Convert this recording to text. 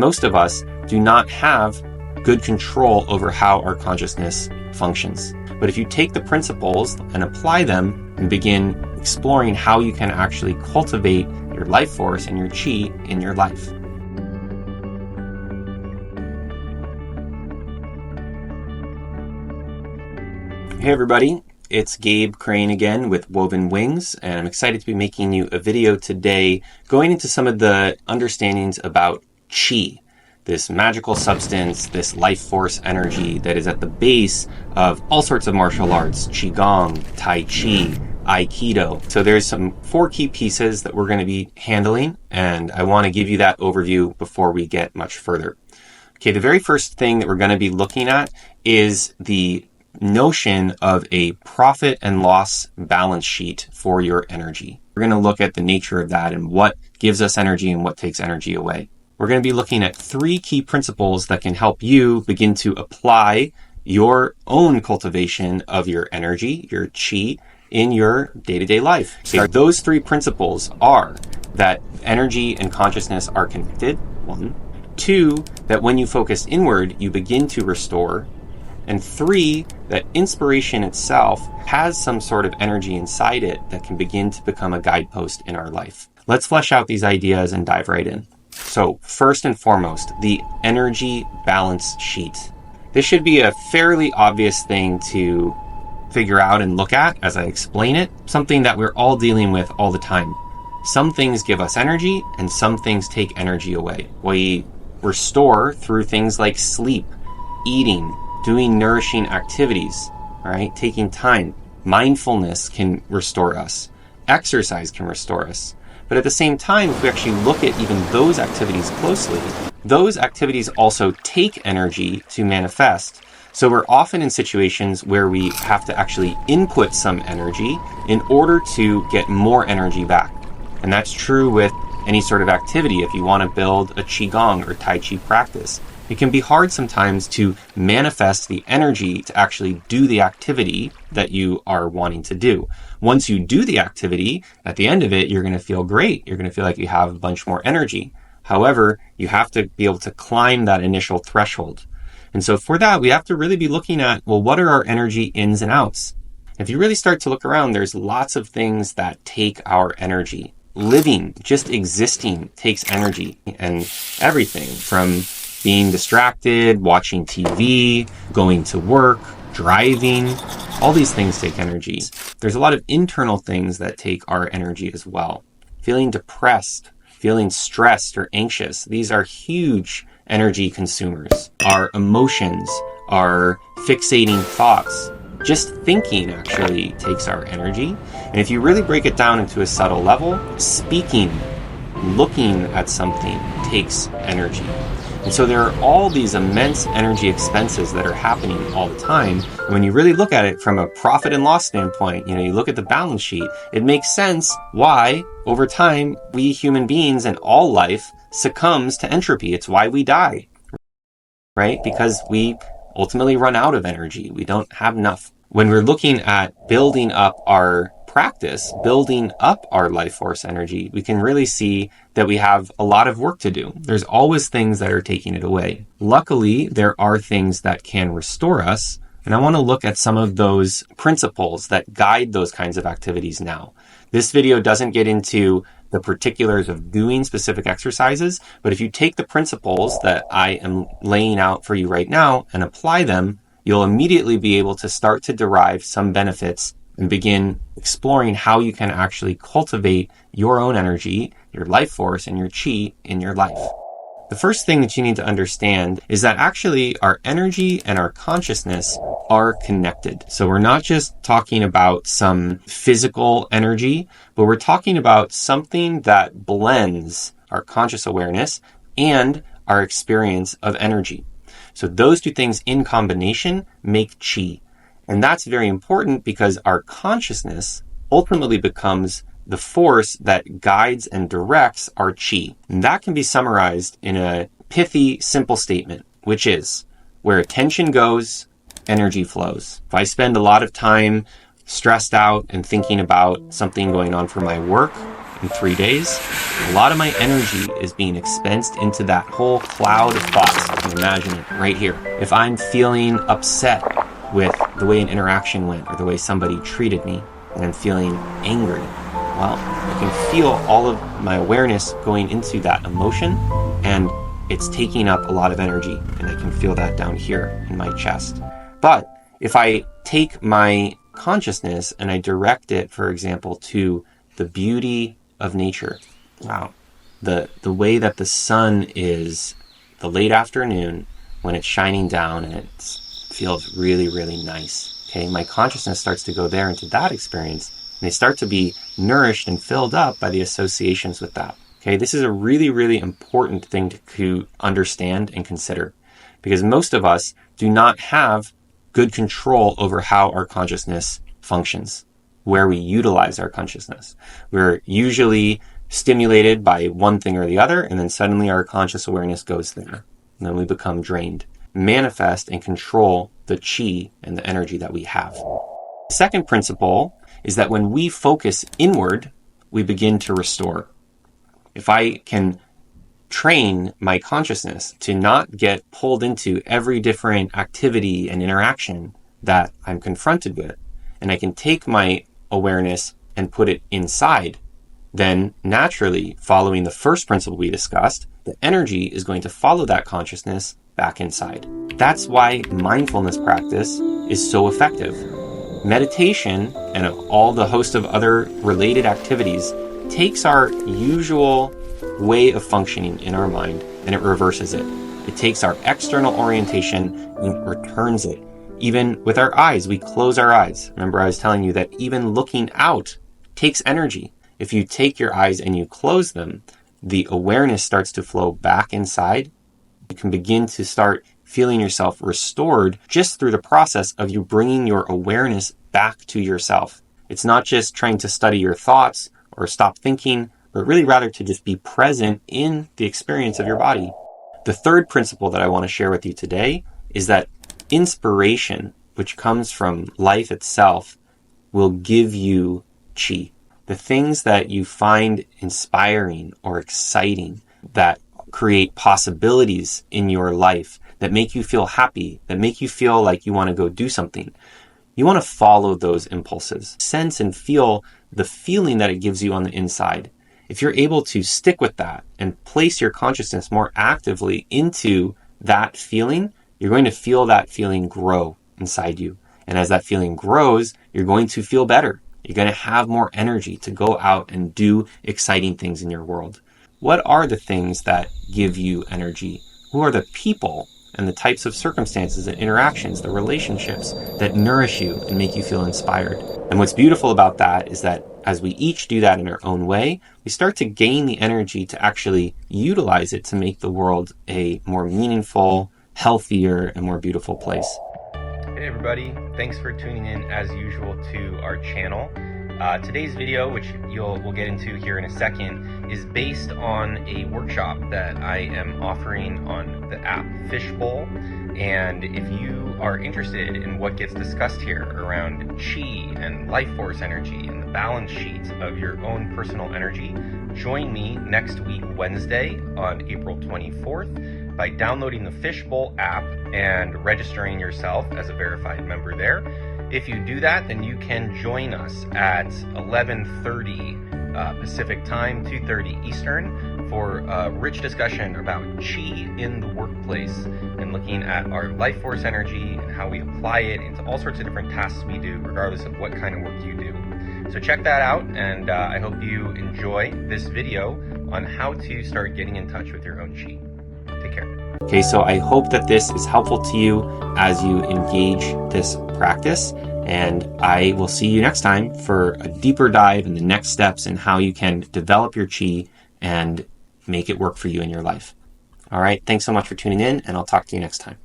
most of us do not have good control over how our consciousness functions. But if you take the principles and apply them and begin exploring how you can actually cultivate your life force and your Qi in your life. Hey everybody, it's Gabe Crane again with Woven Wings, and I'm excited to be making you a video today going into some of the understandings about Qi, this magical substance, this life force energy that is at the base of all sorts of martial arts, Qigong, Tai Chi, Aikido. So there's some 4 key pieces that we're going to be handling, and I want to give you that overview before we get much further. Okay, the very first thing that we're going to be looking at is the notion of a profit and loss balance sheet for your energy. We're going to look at the nature of that and what gives us energy and what takes energy away. We're going to be looking at 3 key principles that can help you begin to apply your own cultivation of your energy, your Qi, in your day-to-day life. So those 3 principles are that energy and consciousness are connected, 1. 2, that when you focus inward, you begin to restore. And 3, that inspiration itself has some sort of energy inside it that can begin to become a guidepost in our life. Let's flesh out these ideas and dive right in. So first and foremost, the energy balance sheet. This should be a fairly obvious thing to figure out and look at as I explain it, something that we're all dealing with all the time. Some things give us energy and some things take energy away. We restore through things like sleep, eating, doing nourishing activities, all right? Taking time. Mindfulness can restore us. Exercise can restore us. But at the same time, if we actually look at even those activities closely, those activities also take energy to manifest. So we're often in situations where we have to actually input some energy in order to get more energy back. And that's true with any sort of activity. If you want to build a Qigong or Tai Chi practice, it can be hard sometimes to manifest the energy to actually do the activity that you are wanting to do. Once you do the activity, at the end of it, you're going to feel great. You're going to feel like you have a bunch more energy. However, you have to be able to climb that initial threshold. And so for that, we have to really be looking at, well, what are our energy ins and outs? If you really start to look around, there's lots of things that take our energy. Living, just existing, takes energy, and everything from being distracted, watching TV, going to work, driving, all these things take energy. There's a lot of internal things that take our energy as well. Feeling depressed, feeling stressed or anxious, these are huge energy consumers. Our emotions, our fixating thoughts, just thinking actually takes our energy. And if you really break it down into a subtle level, speaking, looking at something takes energy. And so there are all these immense energy expenses that are happening all the time. And when you really look at it from a profit and loss standpoint, you look at the balance sheet, it makes sense why over time we human beings and all life succumbs to entropy. It's why we die, right? Because we ultimately run out of energy. We don't have enough. When we're looking at building up our practice, building up our life force energy, we can really see that we have a lot of work to do. There's always things that are taking it away. Luckily, there are things that can restore us, and I want to look at some of those principles that guide those kinds of activities now. This video doesn't get into the particulars of doing specific exercises, but if you take the principles that I am laying out for you right now and apply them, you'll immediately be able to start to derive some benefits and begin exploring how you can actually cultivate your own energy, your life force, and your Qi in your life. The first thing that you need to understand is that actually our energy and our consciousness are connected. So we're not just talking about some physical energy, but we're talking about something that blends our conscious awareness and our experience of energy. So those 2 things in combination make Qi. And that's very important because our consciousness ultimately becomes the force that guides and directs our Qi. And that can be summarized in a pithy, simple statement, which is, where attention goes, energy flows. If I spend a lot of time stressed out and thinking about something going on for my work, in 3 days, a lot of my energy is being expensed into that whole cloud of thoughts. You can imagine it right here. If I'm feeling upset with the way an interaction went or the way somebody treated me, and I'm feeling angry, well, I can feel all of my awareness going into that emotion, and it's taking up a lot of energy, and I can feel that down here in my chest. But if I take my consciousness and I direct it, for example, to the beauty of nature, wow, the way that the sun is the late afternoon when it's shining down and it feels really, really nice. Okay, my consciousness starts to go there into that experience, and they start to be nourished and filled up by the associations with that. Okay, this is a really, really important thing to understand and consider, because most of us do not have good control over how our consciousness functions, where we utilize our consciousness. We're usually stimulated by one thing or the other, and then suddenly our conscious awareness goes there, and then we become drained. Manifest and control the qi and the energy that we have. The second principle is that when we focus inward, we begin to restore. If I can train my consciousness to not get pulled into every different activity and interaction that I'm confronted with, and I can take my awareness and put it inside, then naturally, following the first principle we discussed, the energy is going to follow that consciousness back inside. That's why mindfulness practice is so effective. Meditation and all the host of other related activities takes our usual way of functioning in our mind and it reverses it. It takes our external orientation and returns it. Even with our eyes, we close our eyes. Remember, I was telling you that even looking out takes energy. If you take your eyes and you close them, the awareness starts to flow back inside. You can begin to start feeling yourself restored just through the process of you bringing your awareness back to yourself. It's not just trying to study your thoughts or stop thinking, but really rather to just be present in the experience of your body. The third principle that I want to share with you today is that inspiration, which comes from life itself, will give you qi. The things that you find inspiring or exciting, that create possibilities in your life, that make you feel happy, that make you feel like you want to go do something, you want to follow those impulses. Sense and feel the feeling that it gives you on the inside. If you're able to stick with that and place your consciousness more actively into that feeling, you're going to feel that feeling grow inside you. And as that feeling grows, you're going to feel better. You're going to have more energy to go out and do exciting things in your world. What are the things that give you energy? Who are the people and the types of circumstances and interactions, the relationships that nourish you and make you feel inspired? And what's beautiful about that is that as we each do that in our own way, we start to gain the energy to actually utilize it to make the world a more meaningful, healthier, and more beautiful place. Hey everybody, thanks for tuning in as usual to our channel. Today's video, which we'll get into here in a second, is based on a workshop that I am offering on the app Fishbowl. And if you are interested in what gets discussed here around Qi and life force energy and the balance sheet of your own personal energy, join me next week, Wednesday, on April 24th by downloading the Fishbowl app and registering yourself as a verified member there. If you do that, then you can join us at 11:30 Pacific time, 2:30 Eastern, for a rich discussion about Qi in the workplace and looking at our life force energy and how we apply it into all sorts of different tasks we do, regardless of what kind of work you do. So check that out, and I hope you enjoy this video on how to start getting in touch with your own Qi. Take care. Okay, so I hope that this is helpful to you as you engage this practice, and I will see you next time for a deeper dive in the next steps in how you can develop your Qi and make it work for you in your life. All right, thanks so much for tuning in, and I'll talk to you next time.